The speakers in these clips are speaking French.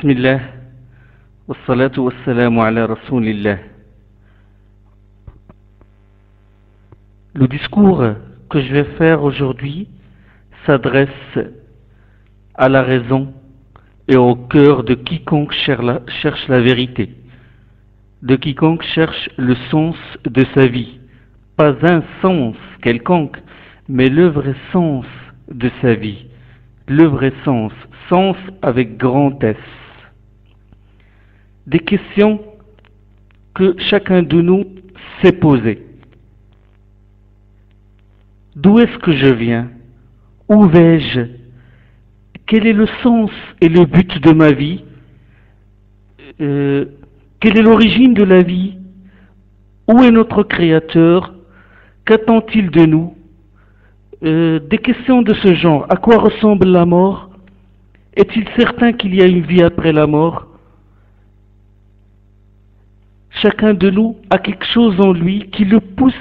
Bismillah, wassalatu wassalamu ala rasulillah. Le discours que je vais faire aujourd'hui s'adresse à la raison et au cœur de quiconque cherche la vérité, de quiconque cherche le sens de sa vie. Pas un sens quelconque, mais le vrai sens de sa vie. Le vrai sens, sens avec grand S. Des questions que chacun de nous s'est posées. D'où est-ce que je viens? Où vais-je? Quel est le sens et le but de ma vie? Quelle est l'origine de la vie? Où est notre Créateur? Qu'attend-il de nous? Des questions de ce genre. À quoi ressemble la mort? Est-il certain qu'il y a une vie après la mort? Chacun de nous a quelque chose en lui qui le pousse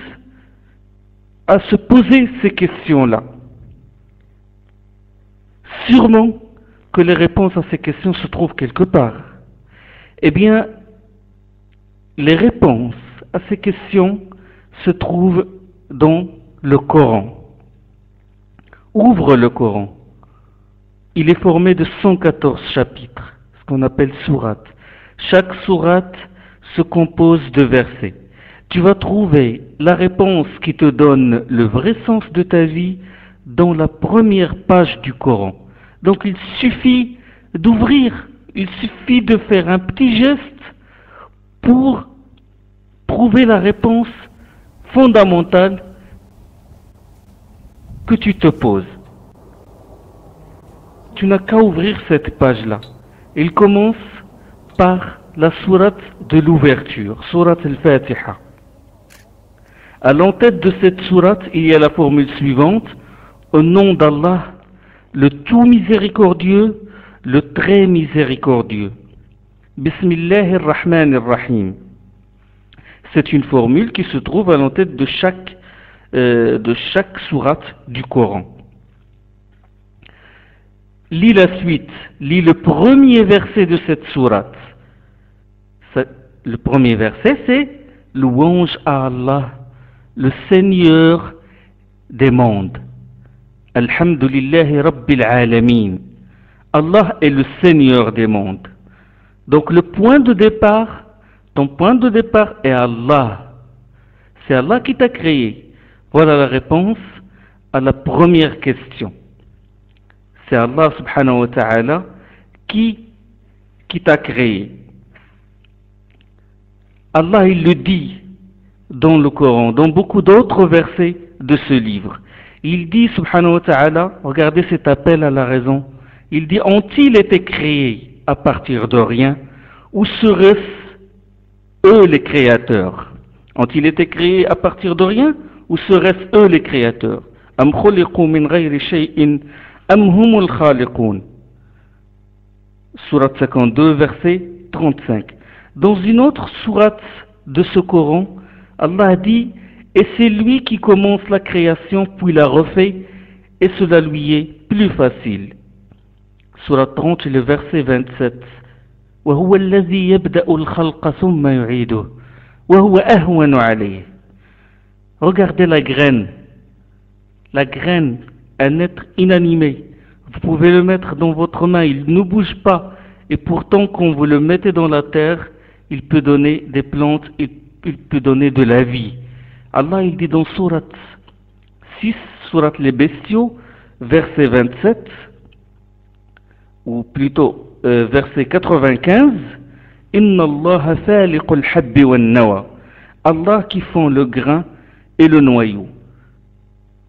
à se poser ces questions-là. Sûrement que les réponses à ces questions se trouvent quelque part. Eh bien, les réponses à ces questions se trouvent dans le Coran. Ouvre le Coran. Il est formé de 114 chapitres, ce qu'on appelle sourates. Chaque sourate se compose de versets. Tu vas trouver la réponse qui te donne le vrai sens de ta vie dans la première page du Coran. Donc il suffit d'ouvrir, il suffit de faire un petit geste pour trouver la réponse fondamentale que tu te poses. Tu n'as qu'à ouvrir cette page-là. Il commence par la sourate de l'ouverture, sourate al-Fatiha. À l'entête de cette sourate, il y a la formule suivante: au nom d'Allah, le tout miséricordieux, le très miséricordieux. Bismillahir-Rahmanir-Rahim. C'est une formule qui se trouve à l'entête de chaque sourate du Coran. Lis la suite, lis le premier verset de cette sourate. Le premier verset, c'est louange à Allah, le Seigneur des mondes. Alhamdulillahi Rabbil Alamin. Allah est le Seigneur des mondes. Donc le point de départ, ton point de départ est Allah. C'est Allah qui t'a créé. Voilà la réponse à la première question. C'est Allah subhanahu wa ta'ala qui t'a créé. Allah, il le dit dans le Coran, dans beaucoup d'autres versets de ce livre. Il dit, subhanahu wa ta'ala, regardez cet appel à la raison, il dit: ont-ils été créés à partir de rien, ou seraient-ce eux les créateurs? Ont-ils été créés à partir de rien, ou seraient-ce eux les créateurs? Am khuliqu min ghayri shay'in am humul khaliqun. Sourate 52, verset 35. Dans une autre sourate de ce Coran, Allah dit: et c'est lui qui commence la création puis la refait, et cela lui est plus facile. Sourate 30, le verset 27. وهو الذي يبدأ الخلق ثم يعيده وهو أهون عليه. Regardez la graine, un être inanimé. Vous pouvez le mettre dans votre main, il ne bouge pas, et pourtant quand vous le mettez dans la terre, il peut donner des plantes, il peut donner de la vie. Allah, il dit dans sourate 6, sourate les bestiaux, verset 27, ou plutôt verset 95, Inna Allah faliqul habbi wan nawa. Allah qui font le grain et le noyau.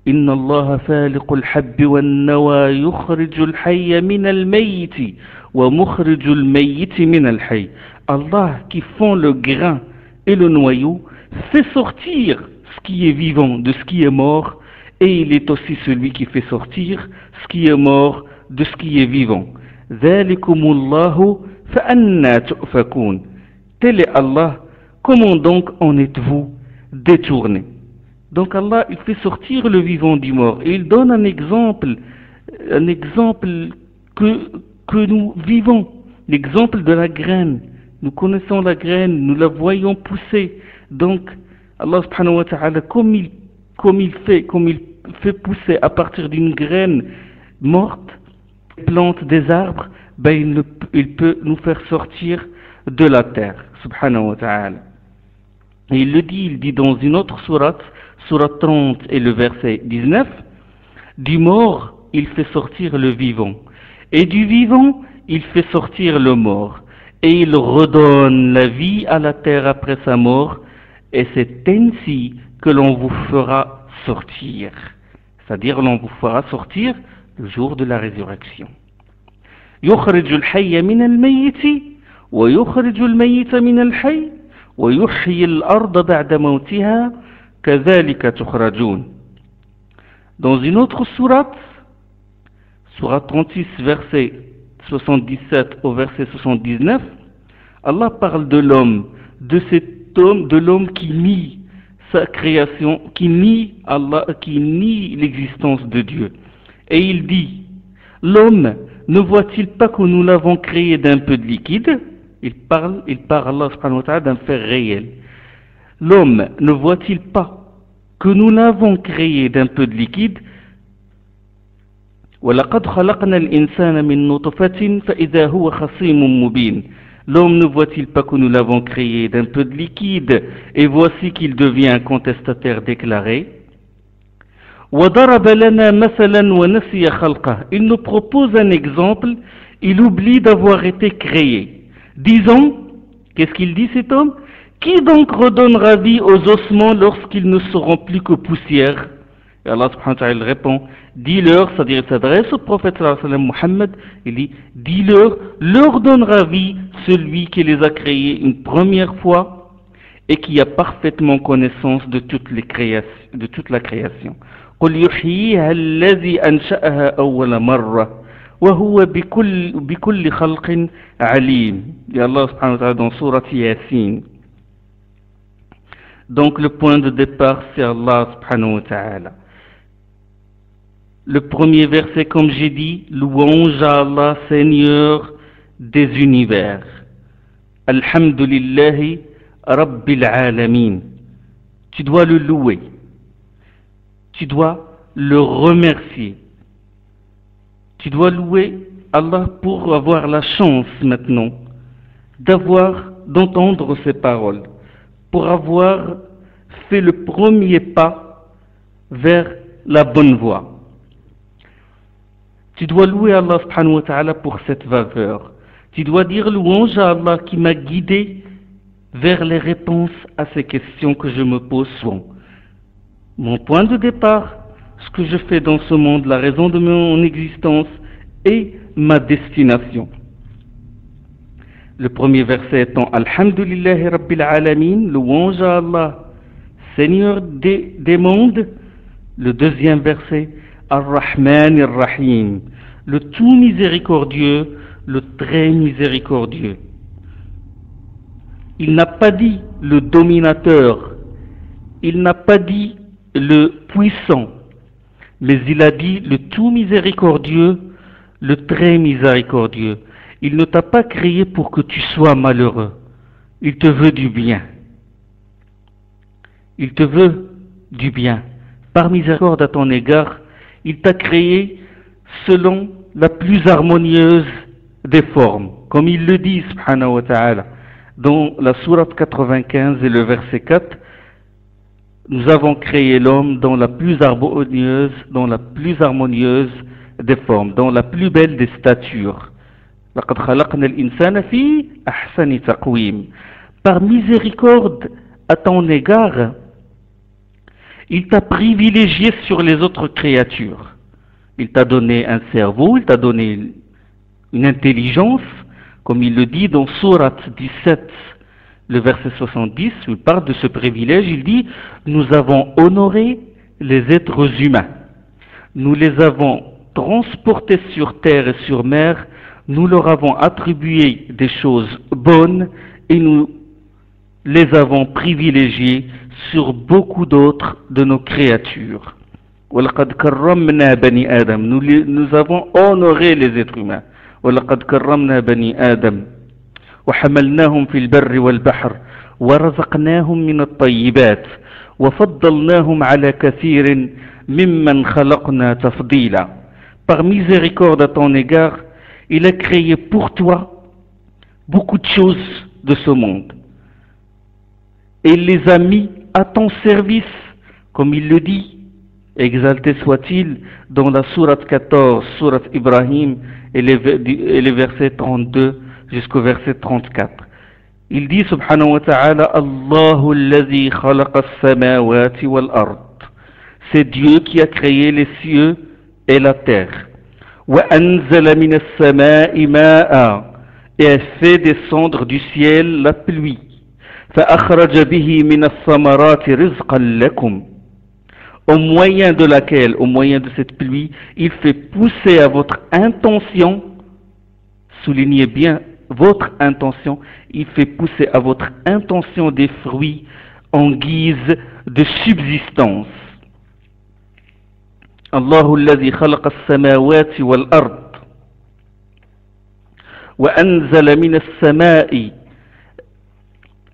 Inna Allah faliqul habbi wan nawa yukhrijul hayya min al-mayyit wa mukhrijul mayyit min al-hayy. Allah qui font le grain et le noyau fait sortir ce qui est vivant de ce qui est mort, et il est aussi celui qui fait sortir ce qui est mort de ce qui est vivant. Dhalikumullahu fa anna tu'fakun. Tel est Allah, comment donc en êtes-vous détournés? Donc Allah, il fait sortir le vivant du mort, et il donne un exemple que nous vivons. L'exemple de la graine. Nous connaissons la graine, nous la voyons pousser. Donc, Allah subhanahu wa ta'ala, comme il fait pousser à partir d'une graine morte, plante des arbres, ben il peut nous faire sortir de la terre, subhanahu wa ta'ala. Et il dit dans une autre sourate, sourate 30 et le verset 19, du mort, il fait sortir le vivant, et du vivant, il fait sortir le mort, et il redonne la vie à la terre après sa mort, et c'est ainsi que l'on vous fera sortir. C'est-à-dire, l'on vous fera sortir le jour de la résurrection. يخرج الحي من الميت ويخرج الميت من الحي ويحيي الأرض بعد موتها كذلك تخرجون. Dans une autre sourate, sourate 36, verset 77 au verset 79, Allah parle de l'homme, de cet homme, de l'homme qui nie sa création, qui nie Allah, qui nie l'existence de Dieu. Et il dit, l'homme ne voit-il pas que nous l'avons créé d'un peu de liquide? Il parle Allah subhanahu wa ta'ala d'un fait réel. L'homme ne voit-il pas que nous l'avons créé d'un peu de liquide? وَلَقَدْ خَلَقْنَا الْإِنسَانَ مِنْ نُطْفَةٍ فَإِذَا هُوَ خَصِيمٌ مُبِينٌ. L'homme ne voit-il pas que nous l'avons créé d'un peu de liquide, et voici qu'il devient un contestataire déclaré. وَضَرَبَ لَنَا مَثَلًا وَنَسِيَ خَلْقَهُ. Il nous propose un exemple, il oublie d'avoir été créé. Disons, qu'est-ce qu'il dit cet homme? Qui donc redonnera vie aux ossements lorsqu'ils ne seront plus que poussière? Et Allah subhanahu wa ta'ala répond, dis-leur, c'est-à-dire il s'adresse au prophète sallallahu alayhi wa sallam Muhammad, il dit, dis-leur, leur donnera vie celui qui les a créés une première fois et qui a parfaitement connaissance de toute la création. قل يحييها الذي أنشأها أول مرة وهو بكل خلق عليم. Et Allah subhanahu wa ta'ala dans sourate Yasin. Donc le point de départ c'est Allah subhanahu wa ta'ala. Le premier verset, comme j'ai dit, louange à Allah, Seigneur des univers. Alhamdulillahi Rabbil Alamin. Tu dois le louer. Tu dois le remercier. Tu dois louer Allah pour avoir la chance maintenant d'entendre ses paroles, pour avoir fait le premier pas vers la bonne voie. Tu dois louer Allah subhanahu wa ta'ala pour cette faveur. Tu dois dire louange à Allah qui m'a guidé vers les réponses à ces questions que je me pose souvent. Mon point de départ, ce que je fais dans ce monde, la raison de mon existence et ma destination. Le premier verset étant Alhamdulillahi Rabbil Alamin, louange à Allah, Seigneur des mondes. Le deuxième verset, Ar-Rahman Ar-Rahim, le tout miséricordieux, le très miséricordieux. Il n'a pas dit le dominateur, il n'a pas dit le puissant, mais il a dit le tout miséricordieux, le très miséricordieux. Il ne t'a pas créé pour que tu sois malheureux, il te veut du bien. Il te veut du bien. Par miséricorde à ton égard, il t'a créé selon la plus harmonieuse des formes, comme il le dit, subhanahu wa ta'ala, dans la sourate 95 et le verset 4, nous avons créé l'homme dans la plus harmonieuse des formes, dans la plus belle des statures. لَقَدْ خَلَقْنَا الْإِنسَانَ فِي أَحْسَنِ تَقْوِيمٍ. Par miséricorde à ton égard, il t'a privilégié sur les autres créatures. Il t'a donné un cerveau, il t'a donné une intelligence, comme il le dit dans Sourate 17, le verset 70, où il parle de ce privilège, il dit « Nous avons honoré les êtres humains, nous les avons transportés sur terre et sur mer, nous leur avons attribué des choses bonnes et nous les avons privilégiés sur beaucoup d'autres de nos créatures. Nous avons honoré les êtres humains. ولقد كرمنا بني آدم وحملناهم في البر والبحر ورزقناهم من الطيبات وفضلناهم على كثير ممن خلقنا تفضيلا. Par miséricorde à ton égard, il a créé pour toi beaucoup de choses de ce monde. Et il les a mis à ton service, comme il le dit, exalté soit-il, dans la sourate 14, sourate Ibrahim, et les versets 32 jusqu'au verset 34. Il dit subhanahu wa ta'ala, Allahu allazi khalaqa as-samawati wal ard. C'est Dieu qui a créé les cieux et la terre. Wa anzala min as-sama'i ma'a. Et a fait descendre du ciel la pluie. Fa akhraja bihi min as-samarati rizqan lakum. Au moyen de laquelle, au moyen de cette pluie, il fait pousser à votre intention, soulignez bien votre intention, il fait pousser à votre intention des fruits en guise de subsistance. Allahu alladhi khalaqa as-samawati wal ard wa anzala min as-sama'i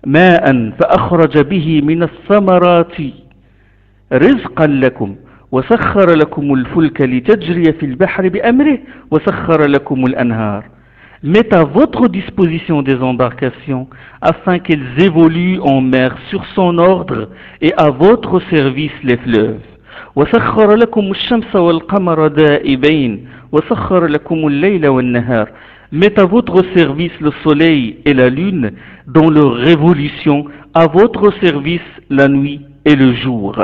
ma'an fa akhraja bihi min as-samarati رزقا لكم وسخر لكم الفلك لتجري في البحر بأمره وسخر لكم الأنهار. Met à votre disposition des embarcations afin qu'elles évoluent en mer sur son ordre et à votre service les fleuves. وسخر لكم الشمس والقمر دائبين وسخر لكم الليل والنهار. Met à votre service le soleil et la lune dans leur révolution, à votre service la nuit et le jour.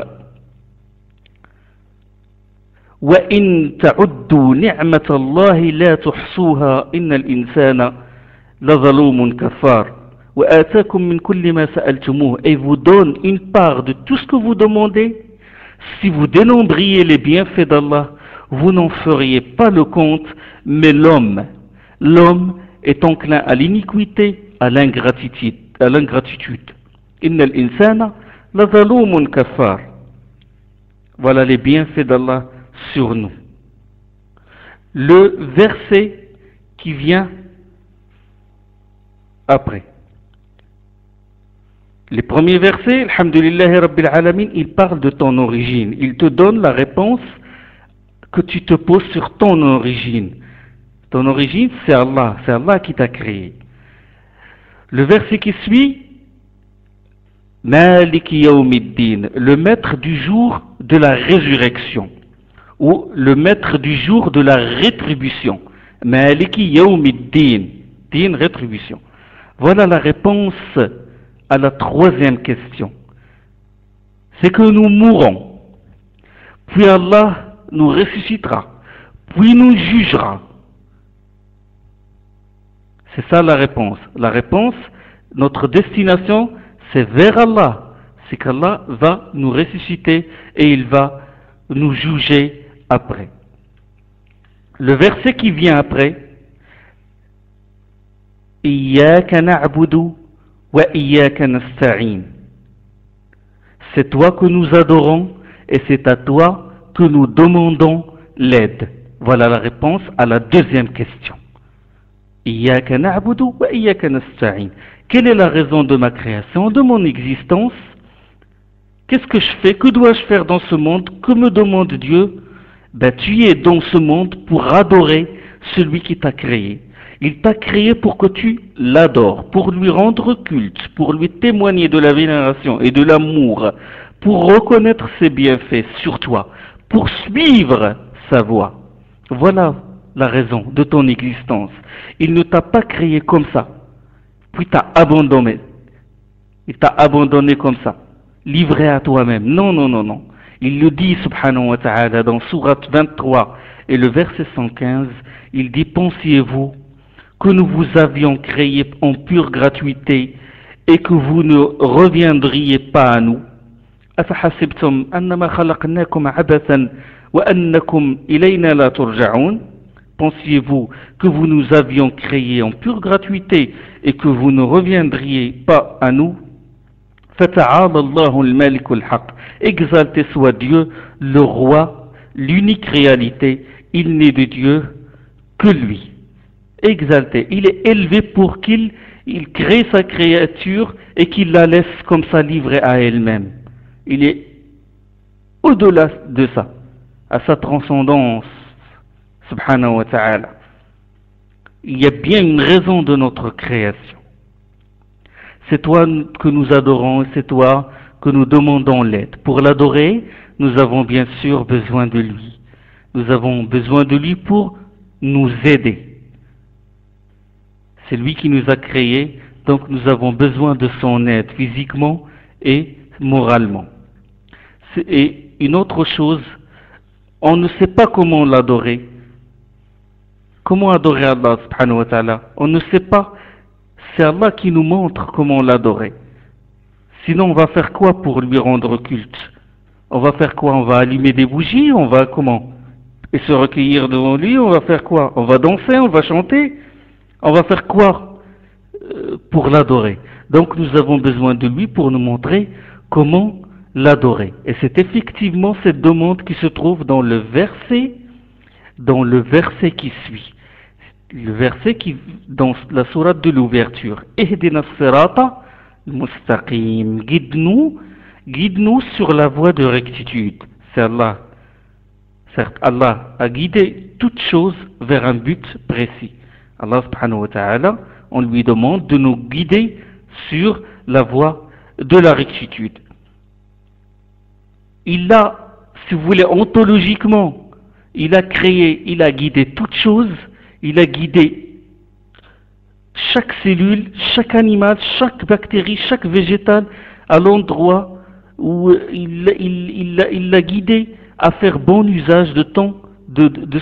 وَإِن تَعُدُّوا نِعْمَةَ اللَّهِ لَا تُحْصُوهَا إِنَّ الْإِنسَانَ لَظَلُومٌ كَفَّارٌ وَآتَاكُم مِّن كُلِّ مَا سَأَلْتُمُوهُ. Et vous donne une part de tout ce que vous demandez. Si vous dénombriez les bienfaits d'Allah, vous n'en feriez pas le compte, mais l'homme est enclin à l'iniquité, à l'ingratitude. Inna al-insana la zaloumun kafar. Voilà les bienfaits d'Allah sur nous. Le verset qui vient après. Les premiers versets, Alhamdulillahi Rabbil Alamin, il parle de ton origine. Il te donne la réponse que tu te poses sur ton origine. Ton origine, c'est Allah qui t'a créé. Le verset qui suit, Maliki Yawmiddin, le maître du jour de la résurrection, ou le maître du jour de la rétribution. Maliki Yawmiddin, din, rétribution. Voilà la réponse à la troisième question. C'est que nous mourrons, puis Allah nous ressuscitera, puis nous jugera. C'est ça la réponse. La réponse, notre destination, c'est vers Allah. C'est qu'Allah va nous ressusciter et il va nous juger après. Le verset qui vient après, Iyyaka na'budu wa iyyaka nasta'in. C'est toi que nous adorons et c'est à toi que nous demandons l'aide. Voilà la réponse à la deuxième question. Iyyaka na'budu wa iyyaka nasta'in. Quelle est la raison de ma création, de mon existence? Qu'est-ce que je fais? Que dois-je faire dans ce monde? Que me demande Dieu? Tu es dans ce monde pour adorer celui qui t'a créé. Il t'a créé pour que tu l'adores, pour lui rendre culte, pour lui témoigner de la vénération et de l'amour, pour reconnaître ses bienfaits sur toi, pour suivre sa voie. Voilà la raison de ton existence. Il ne t'a pas créé comme ça, puis t'a abandonné. Il t'a abandonné comme ça, livré à toi-même. Non, non, non, non. Il le dit, subhanahu wa ta'ala, dans sourate 23 et le verset 115, il dit, pensiez-vous que nous vous avions créé en pure gratuité et que vous ne reviendriez pas à nous? أفحسبتم أنما خلقناكم عبثا وأنكم إلينا لا ترجعون. Pensiez-vous que vous nous avions créés en pure gratuité et que vous ne reviendriez pas à nous? فَتَعَالَى اللَّهُ الْمَلِكُ الْحَقِّ. Exalté soit Dieu, le roi, l'unique réalité, il n'est de Dieu que lui. exalté, il est élevé pour qu'il crée sa créature et qu'il la laisse comme ça livrée à elle-même. Il est au-delà de ça, à sa transcendance, subhanahu wa ta'ala. Il y a bien une raison de notre création. C'est toi que nous adorons, c'est toi que nous demandons l'aide. Pour l'adorer, nous avons bien sûr besoin de lui. Nous avons besoin de lui pour nous aider. C'est lui qui nous a créés, donc nous avons besoin de son aide physiquement et moralement. Et une autre chose, on ne sait pas comment l'adorer. Comment adorer Allah subhanahu wa ta'ala? On ne sait pas. C'est Allah qui nous montre comment l'adorer. Sinon, on va faire quoi pour lui rendre culte? On va faire quoi? On va allumer des bougies? On va comment? Et se recueillir devant lui? On va faire quoi? On va danser? On va chanter? On va faire quoi pour l'adorer? Donc, nous avons besoin de lui pour nous montrer comment l'adorer. Et c'est effectivement cette demande qui se trouve dans le verset qui suit. Le verset qui, dans la sourate de l'ouverture. Ihdina as-sirata al-mustaqim. Guide-nous sur la voie de rectitude. C'est Allah. Certes, Allah a guidé toute chose vers un but précis. Allah subhanahu wa ta'ala, on lui demande de nous guider sur la voie de la rectitude. Il a, si vous voulez, ontologiquement, il a créé, il a guidé toute chose, il a guidé chaque cellule, chaque animal, chaque bactérie, chaque végétal à l'endroit où il l'a guidé à faire bon usage de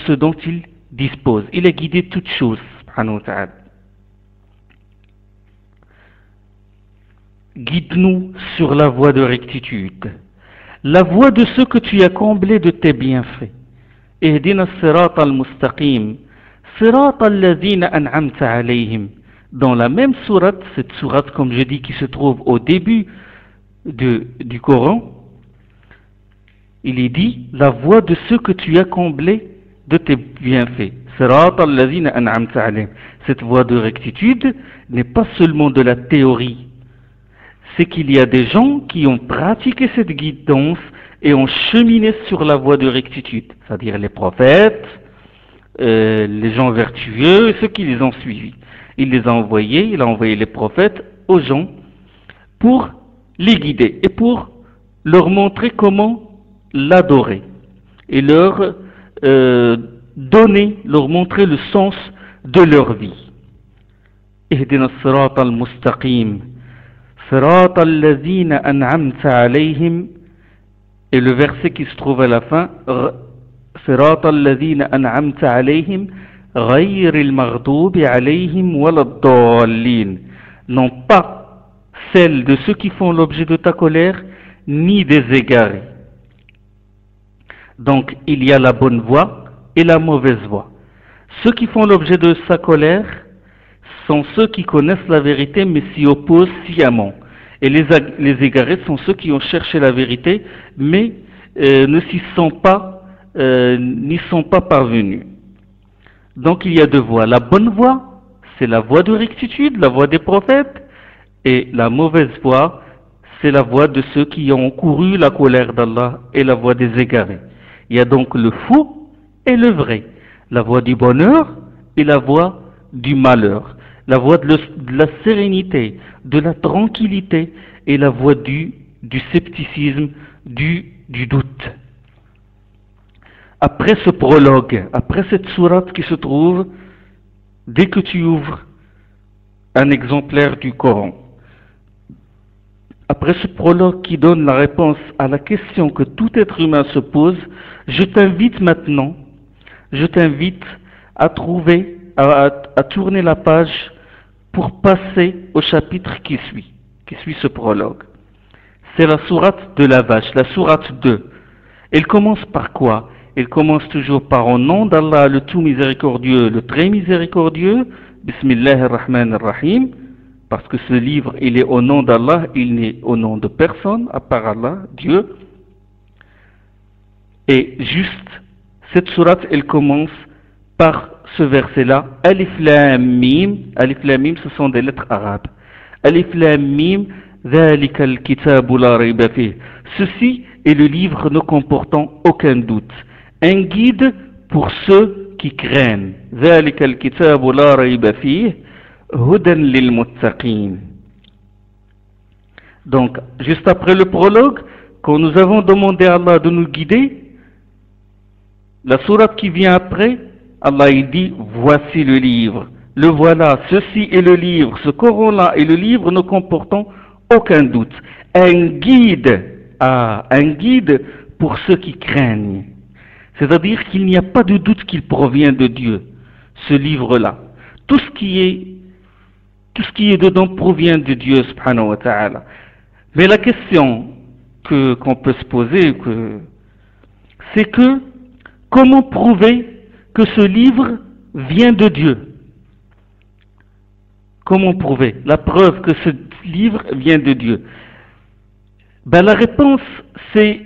ce dont il dispose. Il a guidé toutes choses, subhanahu wa ta'ala. Guide-nous sur la voie de rectitude, la voie de ceux que tu as comblés de tes bienfaits. Ihdina as-sirata al-mustaqim, sirata alladhina an'amta alayhim. Dans la même sourate, cette sourate, comme je dis, qui se trouve au début du Coran, il est dit la voie de ceux que tu as comblés de tes bienfaits. Sirata alladhina an'amta alayhim. Cette voie de rectitude n'est pas seulement de la théorie. C'est qu'il y a des gens qui ont pratiqué cette guidance et ont cheminé sur la voie de rectitude, c'est-à-dire les prophètes, les gens vertueux et ceux qui les ont suivis. Il a envoyé les prophètes aux gens pour les guider et pour leur montrer comment l'adorer et leur montrer le sens de leur vie. Ihdina as-sirata al-mustaqim. صراط الذين أنعمت عليهم. Et le verset qui se trouve à la fin, صراط الذين أنعمت عليهم غير المغضوب عليهم ولا الضالين. Non pas celle de ceux qui font l'objet de ta colère, ni des égarés. Donc il y a la bonne voie et la mauvaise voie. Ceux qui font l'objet de sa colère sont ceux qui connaissent la vérité mais s'y opposent sciemment. Et les égarés sont ceux qui ont cherché la vérité mais n'y sont pas parvenus. Donc il y a deux voies. La bonne voie, c'est la voie de rectitude, la voie des prophètes, et la mauvaise voie, c'est la voie de ceux qui ont couru la colère d'Allah et la voie des égarés. Il y a donc le faux et le vrai, la voie du bonheur et la voie du malheur. La voie de la sérénité, de la tranquillité et la voie du scepticisme, du doute. Après ce prologue, après cette sourate qui se trouve, dès que tu ouvres un exemplaire du Coran, après ce prologue qui donne la réponse à la question que tout être humain se pose, je t'invite maintenant, à tourner la page pour passer au chapitre qui suit ce prologue. C'est la sourate de la vache, la sourate 2. Elle commence par quoi? Elle commence toujours par au nom d'Allah, le tout miséricordieux, le très miséricordieux, Bismillah ar-Rahman ar-Rahim, parce que ce livre, il est au nom d'Allah, il n'est au nom de personne, à part Allah, Dieu. Et juste, cette sourate, elle commence par ce verset-là, Alif Lam Mim. Alif Lam Mim, ce sont des lettres arabes. Alif Lam Mim, Dhalika al-kitabu la rayba fih. Ceci est le livre ne comportant aucun doute. Un guide pour ceux qui craignent. Dhalika al-kitabu la rayba fih, hudan lil muttaqin. Donc, juste après le prologue, quand nous avons demandé à Allah de nous guider, la sourate qui vient après, Allah il dit, voici le livre, le voilà, ceci est le livre, ce Coran-là est le livre ne comportant aucun doute. Un guide pour ceux qui craignent. C'est-à-dire qu'il n'y a pas de doute qu'il provient de Dieu, ce livre-là. Tout ce qui est dedans provient de Dieu, subhanahu wa ta'ala. Mais la question qu'on peut se poser, c'est que comment prouver que ce livre vient de Dieu? Comment prouver la preuve que ce livre vient de Dieu? Ben, la réponse, c'est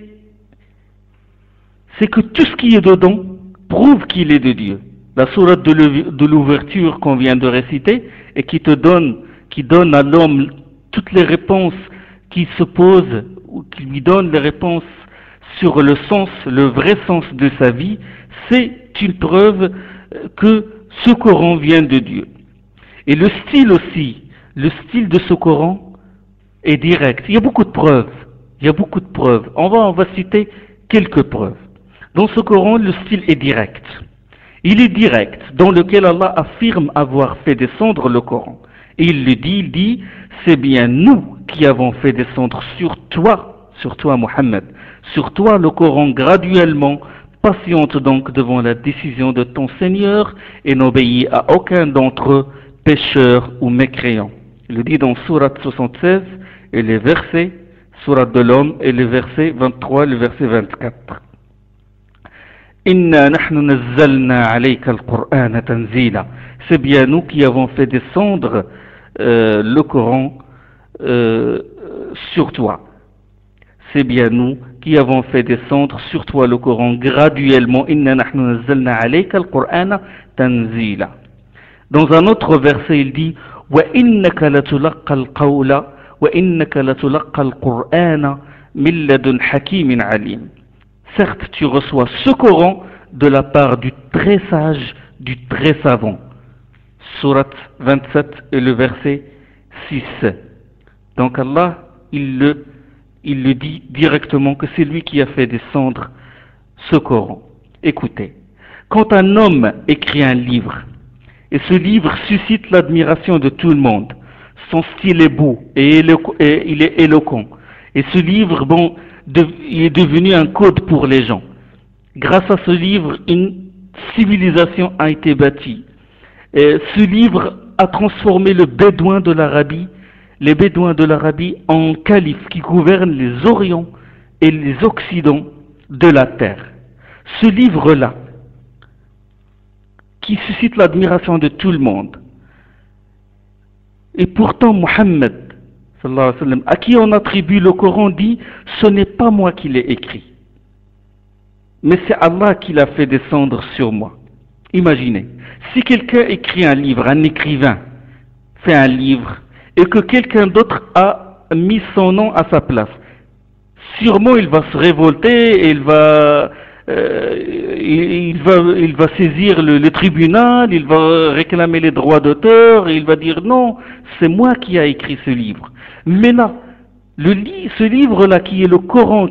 que tout ce qui est dedans prouve qu'il est de Dieu. La sourate de l'ouverture qu'on vient de réciter et qui donne à l'homme toutes les réponses qui se posent, ou qui lui donne les réponses sur le sens, le vrai sens de sa vie, c'est une preuve que ce Coran vient de Dieu. Et le style aussi, le style de ce Coran est direct. Il y a beaucoup de preuves. On va citer quelques preuves. Dans ce Coran, le style est direct. Il est direct, dans lequel Allah affirme avoir fait descendre le Coran. Et il dit, c'est bien nous qui avons fait descendre sur toi Mohammed, sur toi le Coran graduellement. Patiente donc devant la décision de ton Seigneur et n'obéis à aucun d'entre eux, pécheurs ou mécréants. Il le dit dans Sourate 76 et les versets, Sourate de l'homme et les versets 23 et le verset 24. Inna nahnu nazzalna alayka al-Qur'ana tanzila. C'est bien nous qui avons fait descendre le Coran sur toi. C'est bien nous qui avons fait descendre sur toi le Coran graduellement. Inna nahnu nazzalna alayka al-Qur'ana tanzila. Dans un autre verset, il dit wa innaka latulaqqa al-qawla wa innaka latulaqqa al-Qur'ana min ladun hakimin alim. Certes, tu reçois ce Coran de la part du très sage, du très savant. Sourate 27 et le verset 6. Donc Allah, il le dit directement que c'est lui qui a fait descendre ce Coran. Écoutez, quand un homme écrit un livre, et ce livre suscite l'admiration de tout le monde, son style est beau et il est éloquent, et ce livre, il est devenu un code pour les gens. Grâce à ce livre, une civilisation a été bâtie. Et ce livre a transformé les bédouins de l'Arabie en califes qui gouvernent les orients et les occidents de la terre. Ce livre-là, qui suscite l'admiration de tout le monde, et pourtant Mohammed, sallallahu alayhi wa sallam, à qui on attribue le Coran, dit « Ce n'est pas moi qui l'ai écrit, mais c'est Allah qui l'a fait descendre sur moi. » Imaginez, si quelqu'un écrit un livre, un écrivain fait un livre, et que quelqu'un d'autre a mis son nom à sa place, sûrement il va se révolter et il va saisir le tribunal, il va réclamer les droits d'auteur, et il va dire non, c'est moi qui ai écrit ce livre. Mais là, ce livre-là qui est le Coran,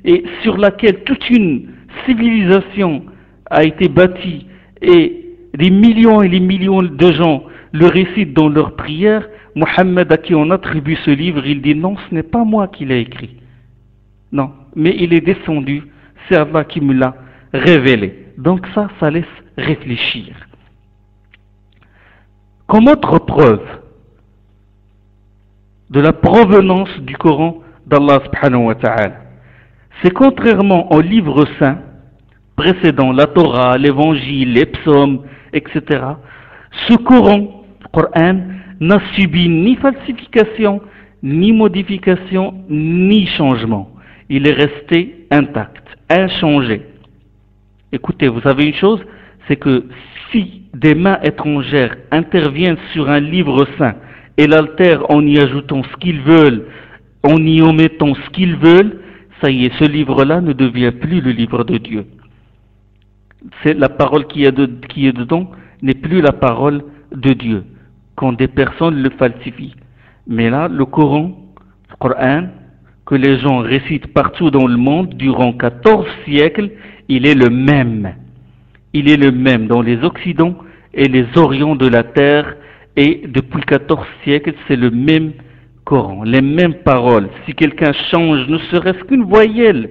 et sur laquelle toute une civilisation a été bâtie, et des millions et des millions de gens le récitent dans leurs prières, Mohammed, à qui on attribue ce livre, il dit non, ce n'est pas moi qui l'ai écrit. Non, mais il est descendu, c'est Allah qui me l'a révélé. Donc ça laisse réfléchir. Comme autre preuve de la provenance du Coran d'Allah subhanahu wa ta'ala, c'est contrairement aux livres saints précédents, la Torah, l'évangile, les psaumes, etc., ce Coran n'a subi ni falsification, ni modification, ni changement. Il est resté intact, inchangé. Écoutez, vous savez une chose, c'est que si des mains étrangères interviennent sur un livre saint et l'altèrent en y ajoutant ce qu'ils veulent, en y omettant ce qu'ils veulent, ça y est, ce livre-là ne devient plus le livre de Dieu. C'est la parole qui est dedans n'est plus la parole de Dieu, quand des personnes le falsifient. Mais là, le Coran, que les gens récitent partout dans le monde durant 14 siècles, il est le même. Il est le même dans les Occidents et les Orients de la terre, et depuis 14 siècles, c'est le même Coran, les mêmes paroles. Si quelqu'un change ne serait-ce qu'une voyelle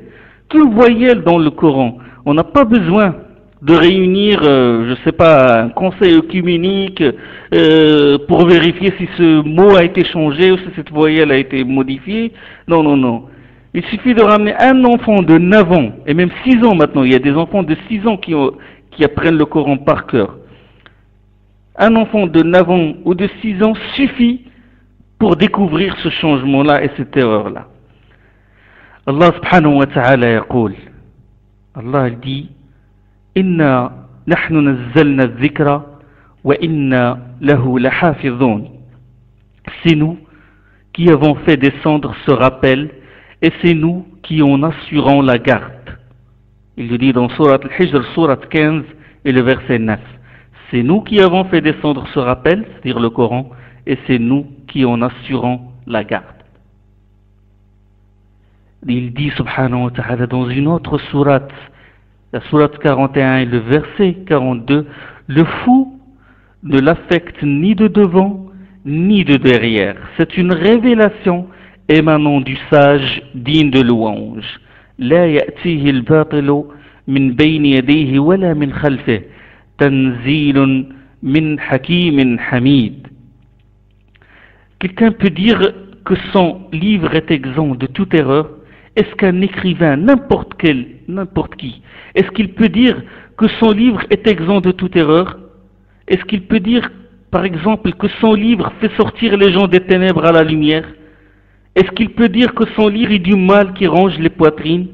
dans le Coran, on n'a pas besoin de réunir, je ne sais pas, un conseil œcuménique pour vérifier si ce mot a été changé ou si cette voyelle a été modifiée. Non, non, non. Il suffit de ramener un enfant de 9 ans, et même 6 ans maintenant, il y a des enfants de 6 ans qui apprennent le Coran par cœur. Un enfant de 9 ans ou de 6 ans suffit pour découvrir ce changement-là et cette erreur-là. Allah subhanahu wa ta'ala yaqul. Allah dit Inna nahnu nazzalna dhikra wa inna lahu lahafidhun. C'est nous qui avons fait descendre ce rappel et c'est nous qui en assurons la garde. Il le dit dans Surat Al-Hijr, Surat 15 et le verset 9. C'est nous qui avons fait descendre ce rappel, c'est-à-dire le Coran, et c'est nous qui en assurons la garde. Il dit subhanahu wa ta'ala dans une autre sourate, la sourate 41 et le verset 42, le fou ne l'affecte ni de devant ni de derrière. C'est une révélation émanant du sage digne de louange. La ya'tihi al-batilu min bayni yadayhi wala min khalfihi tanzilun min hakimin hamid. Quelqu'un peut dire que son livre est exempt de toute erreur. Est-ce qu'un écrivain, n'importe qui, est-ce qu'il peut dire que son livre est exempt de toute erreur? Est-ce qu'il peut dire, par exemple, que son livre fait sortir les gens des ténèbres à la lumière? Est-ce qu'il peut dire que son livre est du mal qui ronge les poitrines?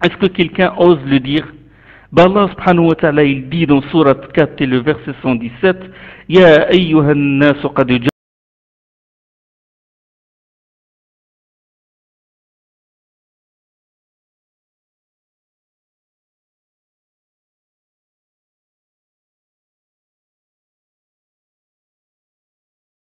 Est-ce que quelqu'un ose le dire? Allah subhanahu wa ta'ala, il dit dans Surat 4 et le verset 117, Ya ayyuhan nasu qad